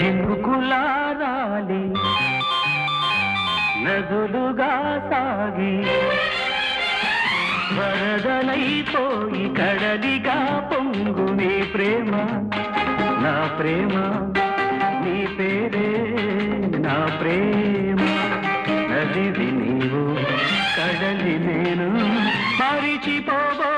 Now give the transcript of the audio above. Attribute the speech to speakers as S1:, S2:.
S1: చినుకులారాలి నదులుగా సాగి వరదలైపోయి కడలిగా పొంగు నీ ప్రేమ నా ప్రేమ నీ పేరే నా ప్రేమ నదివి నీవు కడలి నేను మరిచిపోబో